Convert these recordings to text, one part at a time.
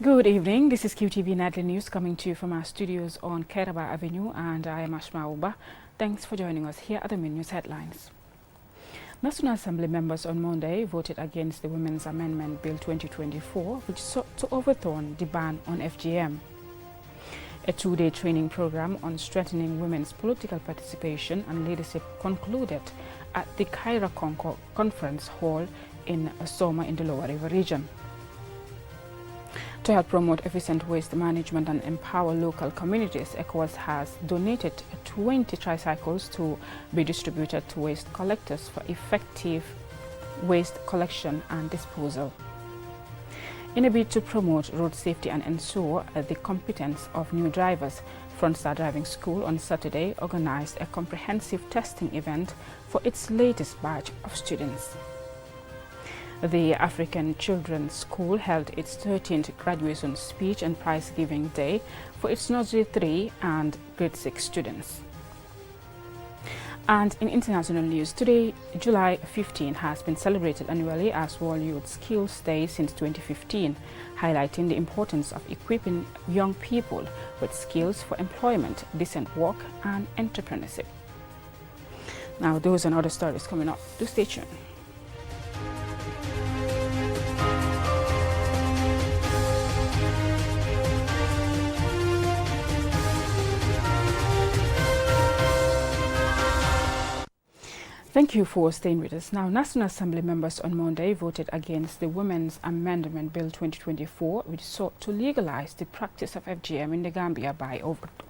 Good evening. This is QTV Nightly News coming to you from our studios on Kairaba Avenue, and I am Ashma Uba. Thanks for joining us. Here are the main news headlines. National Assembly members on Monday voted against the Women's Amendment Bill 2024, which sought to overturn the ban on FGM. A two-day training program on strengthening women's political participation and leadership concluded at the Cairo Conference Hall in Soma in the Lower River region. To help promote efficient waste management and empower local communities, ECOWAS has donated 20 tricycles to be distributed to waste collectors for effective waste collection and disposal. In a bid to promote road safety and ensure the competence of new drivers, Frontstar Driving School on Saturday organized a comprehensive testing event for its latest batch of students. The African Children's School held its 13th graduation speech and prize-giving day for its Nursery 3 and Grade 6 students. And in international news, today, July 15, has been celebrated annually as World Youth Skills Day since 2015, highlighting the importance of equipping young people with skills for employment, decent work, and entrepreneurship. Now, those and other stories coming up. Do stay tuned. Thank you for staying with us. Now, National Assembly members on Monday voted against the Women's Amendment Bill 2024, which sought to legalize the practice of FGM in the Gambia by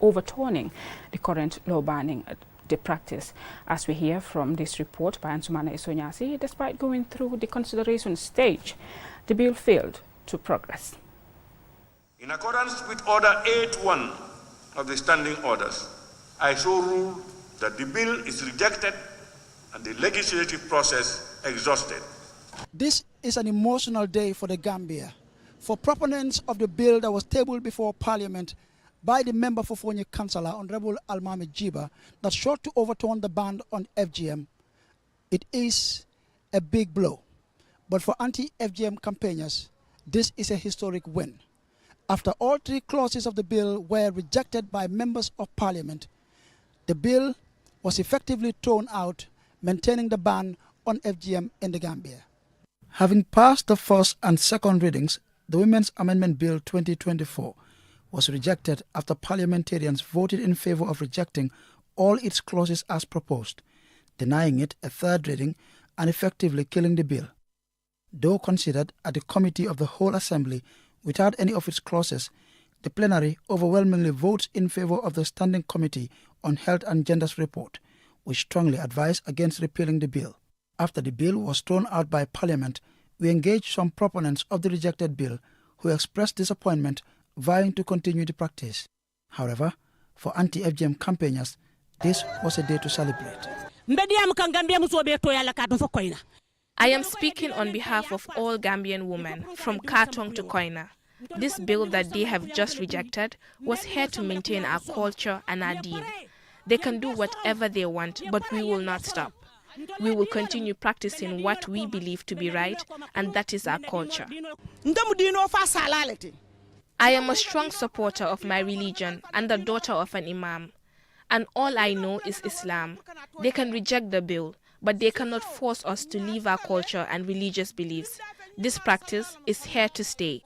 overturning the current law banning the practice. As we hear from this report by Ansumana Isonyasi, despite going through the consideration stage, the bill failed to progress. In accordance with Order 8.1 of the Standing Orders, I so rule that the bill is rejected and the legislative process exhausted. This is an emotional day for the Gambia. For proponents of the bill that was tabled before Parliament by the member for Fonyi Councillor, Honorable Almami Jiba, that sought to overturn the ban on FGM, it is a big blow. But for anti-FGM campaigners, this is a historic win. After all three clauses of the bill were rejected by members of Parliament, the bill was effectively thrown out, maintaining the ban on FGM in the Gambia. Having passed the first and second readings, the Women's Amendment Bill 2024 was rejected after parliamentarians voted in favor of rejecting all its clauses as proposed, denying it a third reading and effectively killing the bill. Though considered at the Committee of the Whole Assembly without any of its clauses, the plenary overwhelmingly votes in favor of the Standing Committee on Health and Gender's report, which strongly advised against repealing the bill. After the bill was thrown out by Parliament, we engaged some proponents of the rejected bill who expressed disappointment, vying to continue the practice. However, for anti-FGM campaigners, this was a day to celebrate. I am speaking on behalf of all Gambian women, from Katong to Koina. This bill that they have just rejected was here to maintain our culture and our deen. They can do whatever they want, but we will not stop. We will continue practicing what we believe to be right, and that is our culture. I am a strong supporter of my religion and the daughter of an imam, and all I know is Islam. They can reject the bill, but they cannot force us to leave our culture and religious beliefs. This practice is here to stay.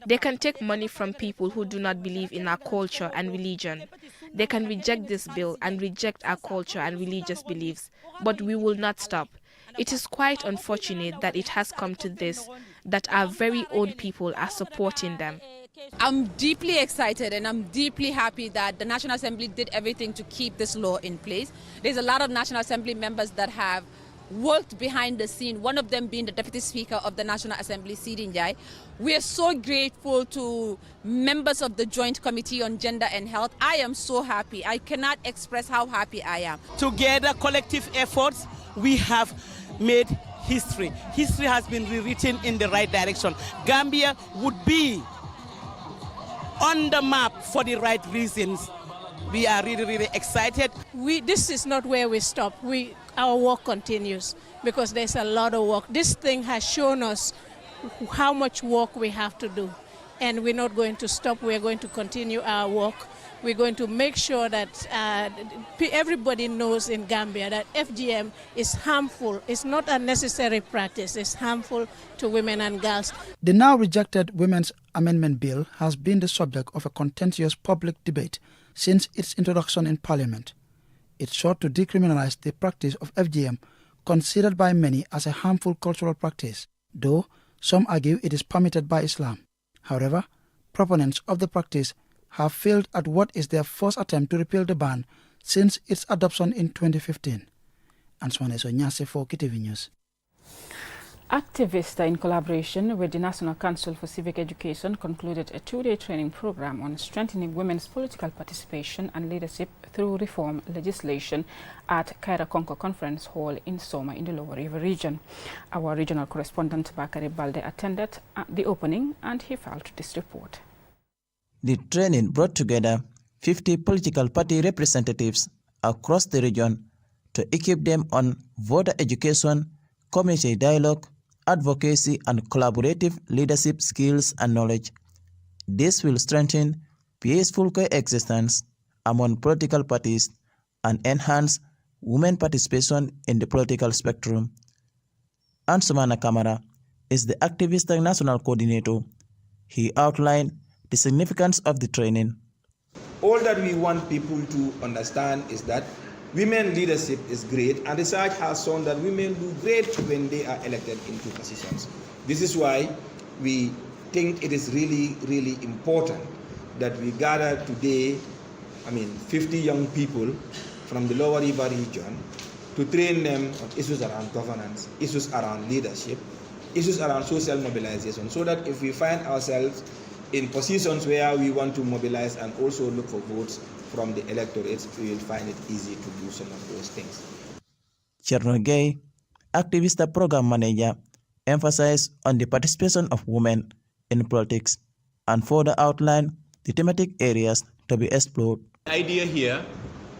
They can take money from people who do not believe in our culture and religion. They can reject this bill and reject our culture and religious beliefs, but we will not stop. It is quite unfortunate that it has come to this, that our very own people are supporting them. I'm deeply excited and I'm deeply happy that the National Assembly did everything to keep this law in place. There's a lot of National Assembly members that have worked behind the scene, one of them being the Deputy Speaker of the National Assembly, Sidin Jai. We are so grateful to members of the Joint Committee on Gender and Health. I am so happy. I cannot express how happy I am. Together, collective efforts, we have made history. History has been rewritten in the right direction. Gambia would be on the map for the right reasons. We are really, really excited. This is not where we stop. Our work continues because there's a lot of work. This thing has shown us how much work we have to do. And we're not going to stop. We're going to continue our work. We're going to make sure that everybody knows in Gambia that FGM is harmful. It's not a necessary practice. It's harmful to women and girls. The now rejected Women's Amendment Bill has been the subject of a contentious public debate since its introduction in Parliament. It sought to decriminalize the practice of FGM, considered by many as a harmful cultural practice, though some argue it is permitted by Islam. However, proponents of the practice have failed at what is their first attempt to repeal the ban since its adoption in 2015. Answane Sonyase for KTV News. Activists, in collaboration with the National Council for Civic Education, concluded a two-day training program on strengthening women's political participation and leadership through reform legislation at Kaira Konko Conference Hall in Soma in the Lower River region. Our regional correspondent Bakari Balde attended the opening and he filed this report. The training brought together 50 political party representatives across the region to equip them on voter education, community dialogue, advocacy and collaborative leadership skills and knowledge. This will strengthen peaceful coexistence among political parties and enhance women participation in the political spectrum. Ansumana Kamara is the activist national coordinator. He outlined the significance of the training. All that we want people to understand is that women leadership is great, and research has shown that women do great when they are elected into positions. This is why we think it is really, really important that we gather today, 50 young people from the Lower River region to train them on issues around governance, issues around leadership, issues around social mobilization, so that if we find ourselves in positions where we want to mobilize and also look for votes from the electorate, we will find it easy to do some of those things. Cherno Gay, activist program manager, emphasized on the participation of women in politics and further outlined the thematic areas to be explored. The idea here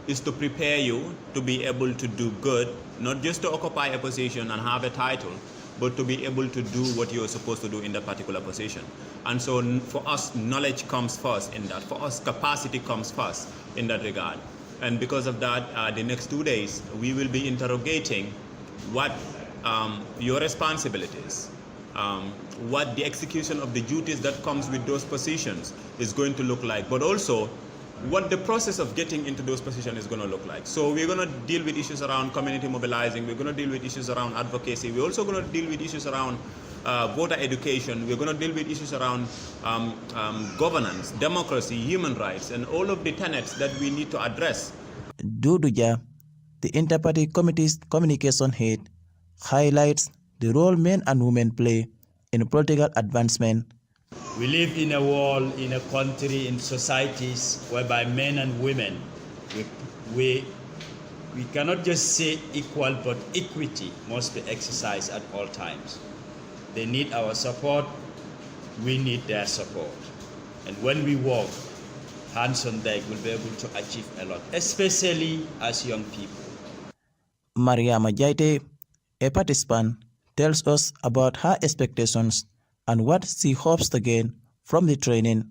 is to prepare you to be able to do good, not just to occupy a position and have a title, but to be able to do what you're supposed to do in that particular position. And so for us, knowledge comes first in that. For us, capacity comes first in that regard. And because of that, the next 2 days, we will be interrogating what your responsibilities, what the execution of the duties that comes with those positions is going to look like, but also what the process of getting into those positions is going to look like. So we're going to deal with issues around community mobilizing, we're going to deal with issues around advocacy, we're also going to deal with issues around voter education, we're going to deal with issues around governance, democracy, human rights, and all of the tenets that we need to address. Duduja, the Inter-Party Committee's communication head, highlights the role men and women play in political advancement. We live in a world, in a country, in societies whereby men and women, we cannot just say equal, but equity must be exercised at all times. They need our support, we need their support. And when we work, hands on deck, we'll be able to achieve a lot, especially as young people. Mariama Jaite, a participant, tells us about her expectations and what she hopes to gain from the training.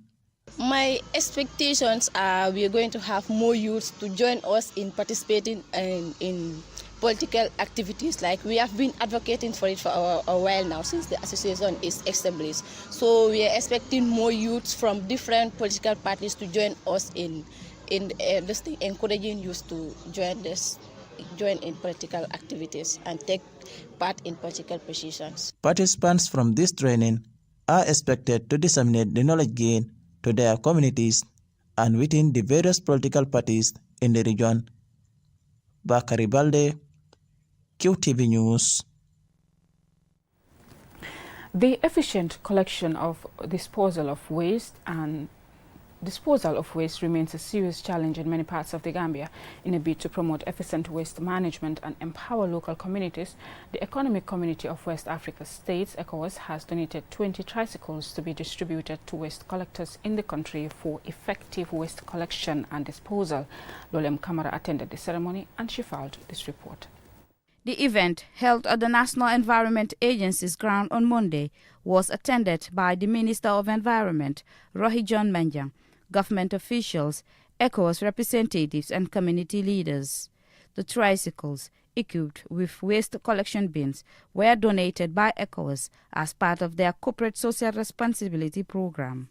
My expectations are we are going to have more youths to join us in participating in political activities. Like we have been advocating for it for a while now, since the association is established. So we are expecting more youths from different political parties to join us in this thing, encouraging youths to join in political activities and take part in political positions. Participants from this training are expected to disseminate the knowledge gained to their communities and within the various political parties in the region. Bakari Balde, QTV News. The efficient collection of disposal of waste remains a serious challenge in many parts of the Gambia. In a bid to promote efficient waste management and empower local communities, the Economic Community of West Africa States, ECOWAS, has donated 20 tricycles to be distributed to waste collectors in the country for effective waste collection and disposal. Lolem Kamara attended the ceremony and she filed this report. The event, held at the National Environment Agency's ground on Monday, was attended by the Minister of Environment, Rohi John Manjang, government officials, ECOWAS representatives and community leaders. The tricycles, equipped with waste collection bins, were donated by ECOWAS as part of their corporate social responsibility program.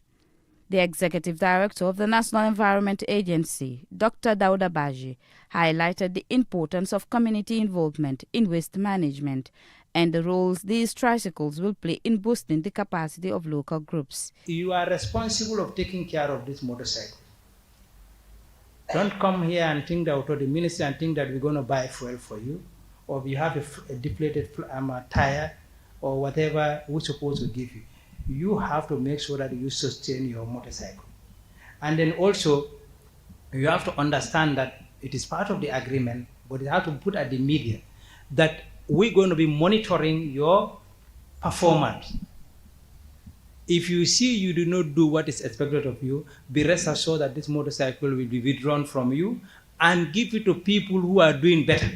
The Executive Director of the National Environment Agency, Dr. Dauda Baji, highlighted the importance of community involvement in waste management and the roles these tricycles will play in boosting the capacity of local groups. You are responsible of taking care of this motorcycle. Don't come here and think that, or the minister and think that we're going to buy fuel for you, or you have a deflated tire, or whatever we're supposed to give you. You have to make sure that you sustain your motorcycle. And then also, you have to understand that it is part of the agreement, but you have to put at the media that we're going to be monitoring your performance. If you see you do not do what is expected of you, be rest assured that this motorcycle will be withdrawn from you and give it to people who are doing better.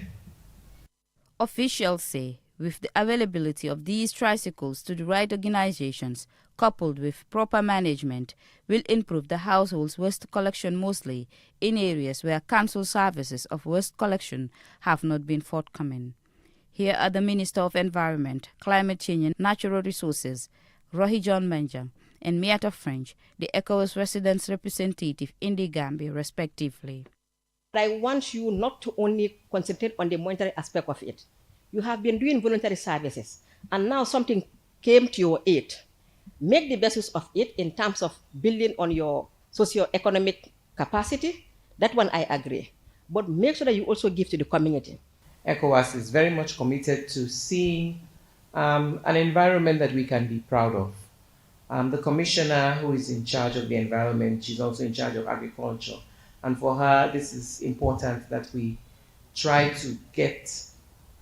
Officials say with the availability of these tricycles to the right organizations, coupled with proper management, will improve the households' waste collection mostly in areas where council services of waste collection have not been forthcoming. Here are the Minister of Environment, Climate Change and Natural Resources, Rohi John Manjang, and Miata French, the ECOWAS residents representative in the Gambia, respectively. I want you not to only concentrate on the monetary aspect of it. You have been doing voluntary services, and now something came to your aid. Make the best use of it in terms of building on your socio-economic capacity. That one I agree. But make sure that you also give to the community. ECOWAS is very much committed to seeing an environment that we can be proud of. The commissioner who is in charge of the environment, she's also in charge of agriculture. And for her, this is important that we try to get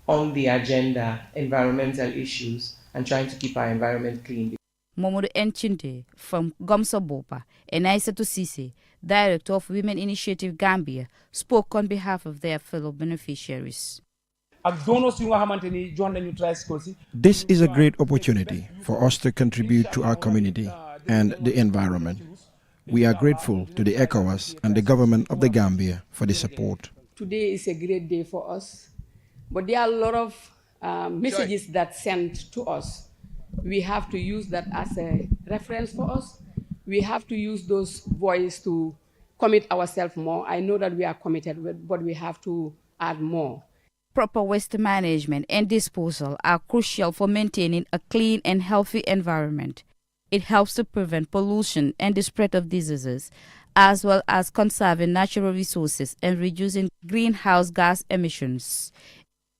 on the agenda environmental issues and trying to keep our environment clean. Momodu Enchinte from Gomsa Bopa and Aissatou Cissé, Director of Women Initiative Gambia, spoke on behalf of their fellow beneficiaries. This is a great opportunity for us to contribute to our community and the environment. We are grateful to the ECOWAS and the government of the Gambia for the support. Today is a great day for us, but there are a lot of messages that sent to us. We have to use that as a reference for us. We have to use those voices to commit ourselves more. I know that we are committed, but we have to add more. Proper waste management and disposal are crucial for maintaining a clean and healthy environment. It helps to prevent pollution and the spread of diseases, as well as conserving natural resources and reducing greenhouse gas emissions.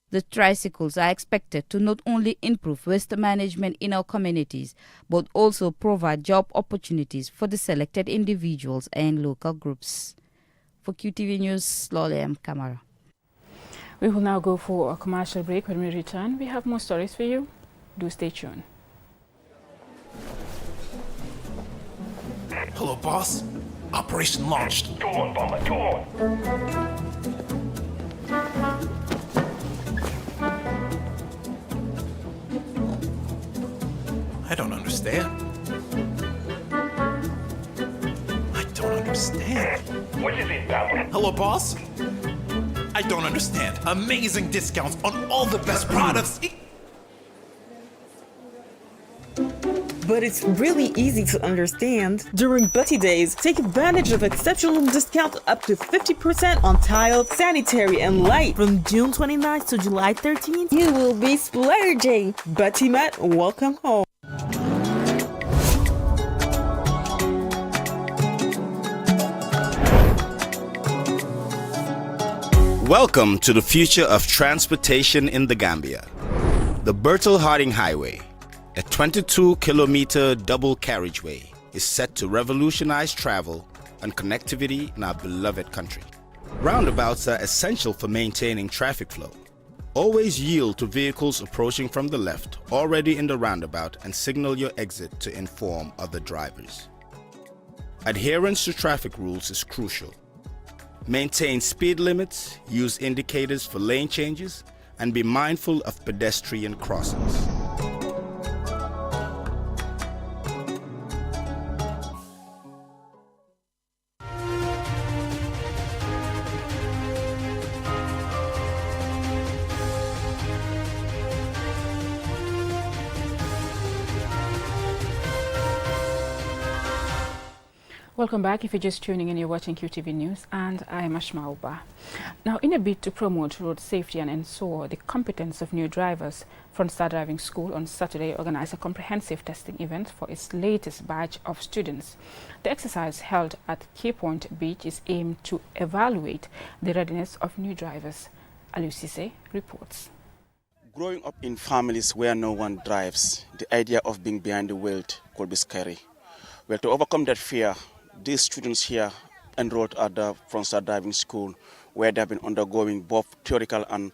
The tricycles are expected to not only improve waste management in our communities, but also provide job opportunities for the selected individuals and local groups. For QTV News, Lolem Kamara. We will now go for a commercial break. When we return, we have more stories for you. Do stay tuned. Hello, boss. Operation launched. Go on, Bomber, go on. I don't understand. I don't understand. What is it, Bomber? Hello, boss. I don't understand. Amazing discounts on all the best products. But it's really easy to understand. During Buddy Days, take advantage of exceptional discount up to 50% on tile, sanitary, and light. From June 29th to July 13th, you will be splurging. Buddy Mat, welcome home. Welcome to the future of transportation in the Gambia. The Bertel Harding Highway, a 22-kilometer double carriageway, is set to revolutionize travel and connectivity in our beloved country. Roundabouts are essential for maintaining traffic flow. Always yield to vehicles approaching from the left, already in the roundabout, and signal your exit to inform other drivers. Adherence to traffic rules is crucial. Maintain speed limits, use indicators for lane changes, and be mindful of pedestrian crossings. Welcome back. If you're just tuning in, you're watching QTV News, and I'm Ashma Uba. Now, in a bid to promote road safety and ensure the competence of new drivers, Frontstar Driving School on Saturday organized a comprehensive testing event for its latest batch of students. The exercise held at Key Point Beach is aimed to evaluate the readiness of new drivers. Aliu Sise reports. Growing up in families where no one drives, the idea of being behind the wheel could be scary. Well, to overcome that fear, these students here enrolled at the Frontstar Driving School, where they have been undergoing both theoretical and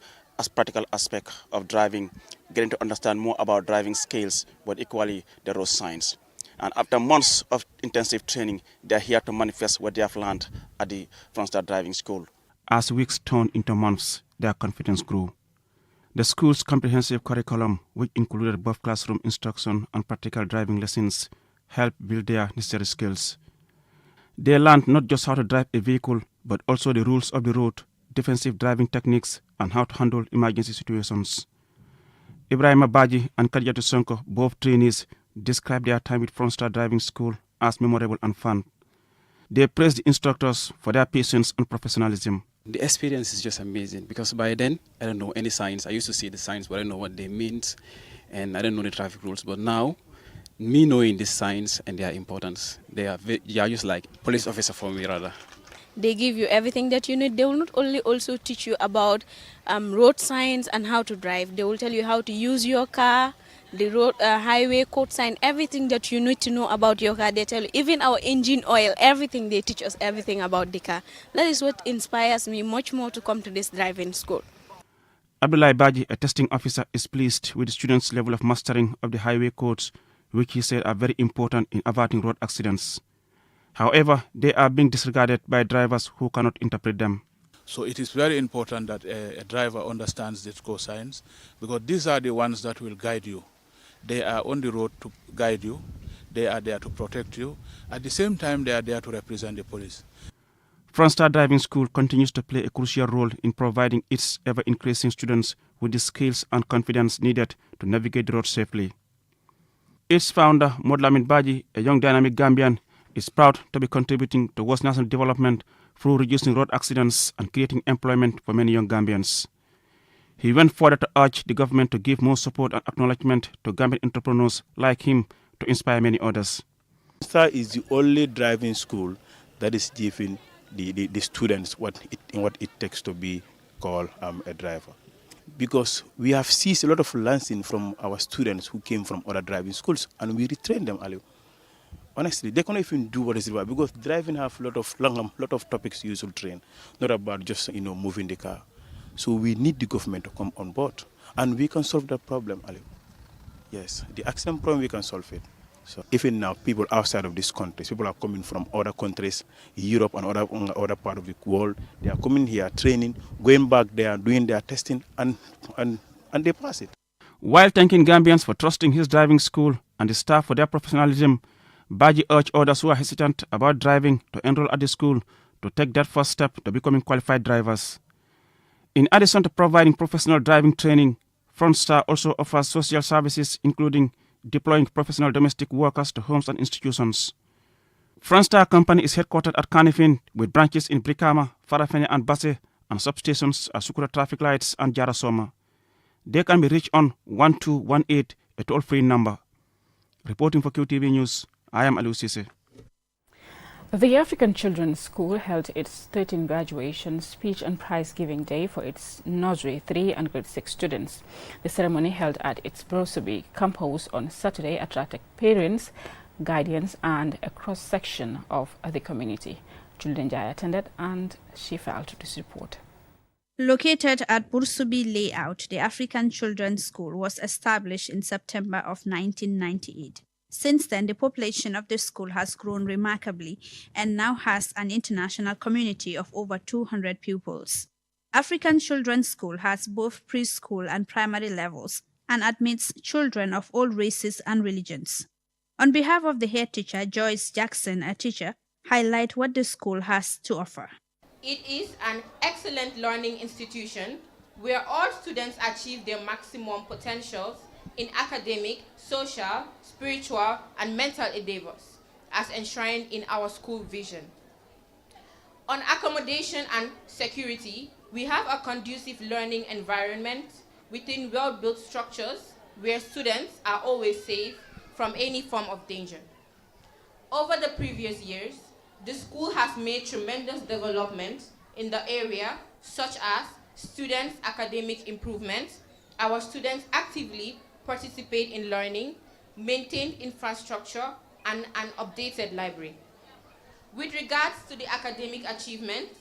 practical aspects of driving, getting to understand more about driving skills, but equally the road science. And after months of intensive training, they are here to manifest what they have learned at the Frontstar Driving School. As weeks turned into months, their confidence grew. The school's comprehensive curriculum, which included both classroom instruction and practical driving lessons, helped build their necessary skills. They learned not just how to drive a vehicle, but also the rules of the road, defensive driving techniques, and how to handle emergency situations. Ibrahim Abaji and Kadijatu Sonko, both trainees, described their time with Frontstar Driving School as memorable and fun. They praised the instructors for their patience and professionalism. The experience is just amazing because by then, I don't know any signs. I used to see the signs, but I don't know what they meant, and I don't know the traffic rules. But now, me knowing these signs and their importance, they are just like police officer for me rather. They give you everything that you need. They will not only also teach you about road signs and how to drive. They will tell you how to use your car, the road, highway code sign, everything that you need to know about your car. They tell you, even our engine oil, everything. They teach us everything about the car. That is what inspires me much more to come to this driving school. Abdullah Baji, a testing officer, is pleased with the students' level of mastering of the highway codes, which he said are very important in averting road accidents. However, they are being disregarded by drivers who cannot interpret them. So it is very important that a driver understands the code signs, because these are the ones that will guide you. They are on the road to guide you. They are there to protect you. At the same time, they are there to represent the police. Frontstar Driving School continues to play a crucial role in providing its ever-increasing students with the skills and confidence needed to navigate the road safely. Its founder, Modlamin Baji, a young dynamic Gambian, is proud to be contributing towards national development through reducing road accidents and creating employment for many young Gambians. He went further to urge the government to give more support and acknowledgement to Gambian entrepreneurs like him to inspire many others. Frontstar is the only driving school that is giving the students what it takes to be called a driver. Because we have seized a lot of learning from our students who came from other driving schools, and we retrain them. Honestly, they cannot even do what is required, because driving have a lot of topics you should train, not about just moving the car. So we need the government to come on board, and we can solve that problem. Yes, the accident problem, we can solve it. So even now, people outside of these countries, people are coming from other countries, Europe and other part of the world. They are coming here, training, going back there, doing their testing, and they pass it. While thanking Gambians for trusting his driving school and the staff for their professionalism, Baji urged others who are hesitant about driving to enroll at the school to take that first step to becoming qualified drivers. In addition to providing professional driving training, Frontstar also offers social services, including deploying professional domestic workers to homes and institutions. Frontstar Company is headquartered at Kanifing, with branches in Brikama, Farafenni and Basse, and substations at Sukura Traffic Lights and Jarasoma. They can be reached on 1218, a toll-free number. Reporting for QTV News, I am Aliu Sise. The African Children's School held its 13th graduation speech and prize-giving day for its nursery 3 and grade 6 students. The ceremony held at its Brosobi campus on Saturday attracted parents, guardians and a cross-section of the community. Julian Jai attended and she filed this report. Located at Bursubi Layout, the African Children's School was established in September of 1998. Since then, the population of the school has grown remarkably and now has an international community of over 200 pupils. African Children's School has both preschool and primary levels and admits children of all races and religions. On behalf of the head teacher, Joyce Jackson, a teacher, highlight what the school has to offer. It is an excellent learning institution where all students achieve their maximum potentials in academic, social, spiritual, and mental endeavors. as enshrined in our school vision. On accommodation and security, we have a conducive learning environment within well-built structures where students are always safe from any form of danger. Over the previous years, the school has made tremendous development in the area, such as students' academic improvement. Our students actively participate in learning, maintained infrastructure, and an updated library. With regards to the academic achievements,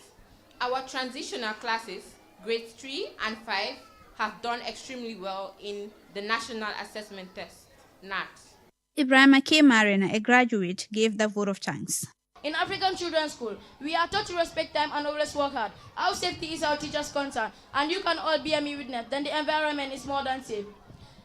our transitional classes, grades 3 and 5, have done extremely well in the National Assessment Test, NAT. Ibrahima K. Marina, a graduate, gave the vote of thanks. In African Children's School, we are taught to respect time and always work hard. Our safety is our teacher's concern, and you can all be a me witness that the environment is more than safe.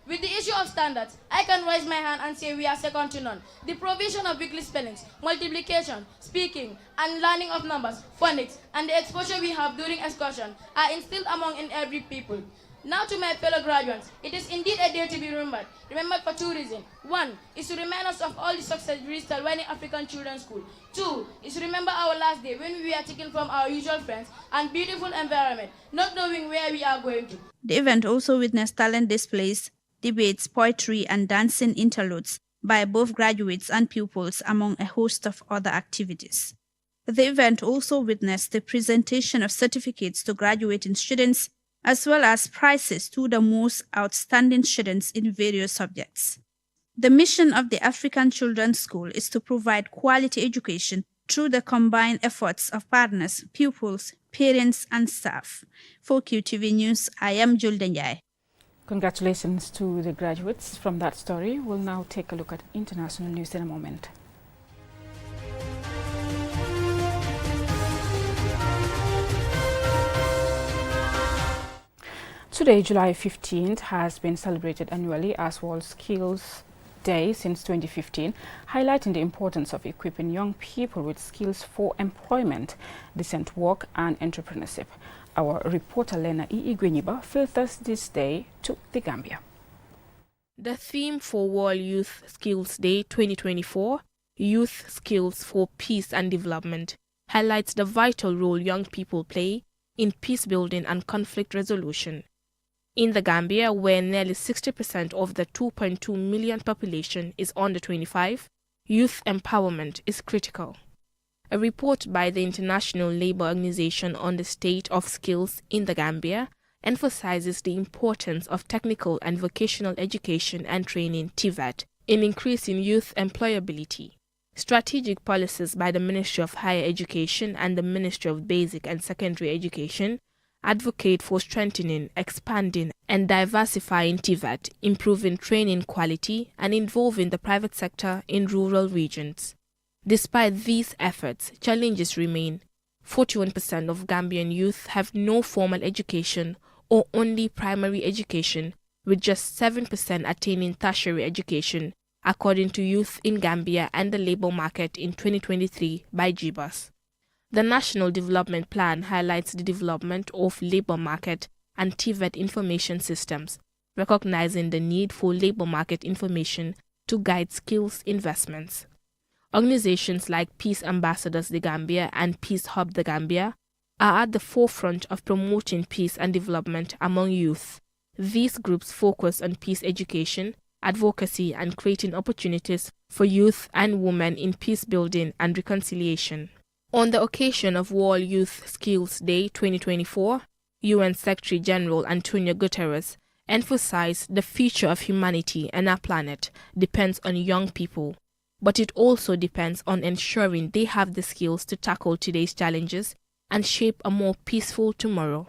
With the issue of standards, I can raise my hand and say we are second to none. The provision of weekly spellings, multiplication, speaking, and learning of numbers, phonics, and the exposure we have during excursion are instilled among in every people. Now to my fellow graduates, it is indeed a day to be remembered. Remembered for two reasons. One is to remind us of all the success we reached while in African Children's School. Two is to remember our last day when we were taken from our usual friends and beautiful environment, not knowing where we are going to. The event also witnessed talent displays, debates, poetry, and dancing interludes by both graduates and pupils, among a host of other activities. The event also witnessed the presentation of certificates to graduating students, as well as prizes to the most outstanding students in various subjects. The mission of the African Children's School is to provide quality education through the combined efforts of partners, pupils, parents, and staff. For QTV News, I am Julde Njai. Congratulations to the graduates. From that story, we'll now take a look at international news in a moment. Today, July 15th, has been celebrated annually as World Skills Day since 2015, highlighting the importance of equipping young people with skills for employment, decent work, and entrepreneurship. Our reporter Lena Igwenyiba filters this day to the Gambia. The theme for World Youth Skills Day 2024, Youth Skills for Peace and Development, highlights the vital role young people play in peace building and conflict resolution. In the Gambia, where nearly 60% of the 2.2 million population is under 25, youth empowerment is critical. A report by the International Labour Organization on the state of skills in the Gambia emphasizes the importance of technical and vocational education and training (TVET) in increasing youth employability. Strategic policies by the Ministry of Higher Education and the Ministry of Basic and Secondary Education advocate for strengthening, expanding, and diversifying TVET, improving training quality, and involving the private sector in rural regions. Despite these efforts, challenges remain. 41% of Gambian youth have no formal education or only primary education, with just 7% attaining tertiary education, according to Youth in Gambia and the Labour Market in 2023 by GBUS. The National Development Plan highlights the development of labour market and TVET information systems, recognizing the need for labour market information to guide skills investments. Organizations like Peace Ambassadors The Gambia and Peace Hub The Gambia are at the forefront of promoting peace and development among youth. These groups focus on peace education, advocacy, and creating opportunities for youth and women in peace building and reconciliation. On the occasion of World Youth Skills Day 2024, UN Secretary General Antonio Guterres emphasized the future of humanity and our planet depends on young people, but it also depends on ensuring they have the skills to tackle today's challenges and shape a more peaceful tomorrow.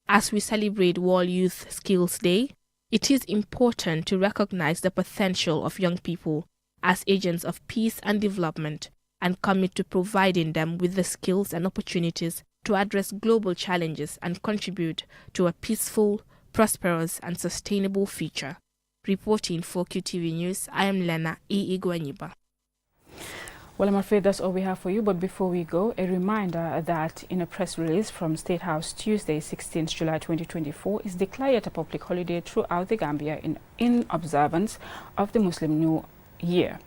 As we celebrate World Youth Skills Day, it is important to recognize the potential of young people as agents of peace and development and commit to providing them with the skills and opportunities to address global challenges and contribute to a peaceful, prosperous, and sustainable future. Reporting for QTV News, I am Lena Igwenyiba. Well, I'm afraid that's all we have for you, but before we go, a reminder that in a press release from State House Tuesday, 16th July 2024, is declared a public holiday throughout the Gambia in observance of the Muslim New year.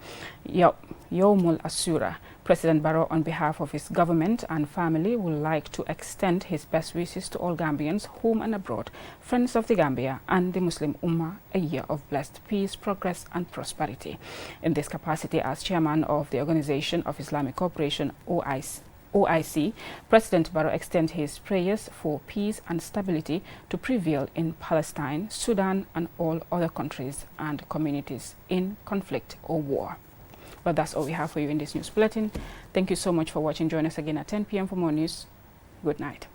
Yawmul Asura. President Barrow, on behalf of his government and family, would like to extend his best wishes to all Gambians, home and abroad, friends of the Gambia and the Muslim Ummah, a year of blessed peace, progress and prosperity. In this capacity as chairman of the Organization of Islamic Cooperation, OIC, President Barrow extends his prayers for peace and stability to prevail in Palestine, Sudan and all other countries and communities in conflict or war. But that's all we have for you in this news bulletin. Thank you so much for watching. Join us again at 10 p.m. for more news. Good night.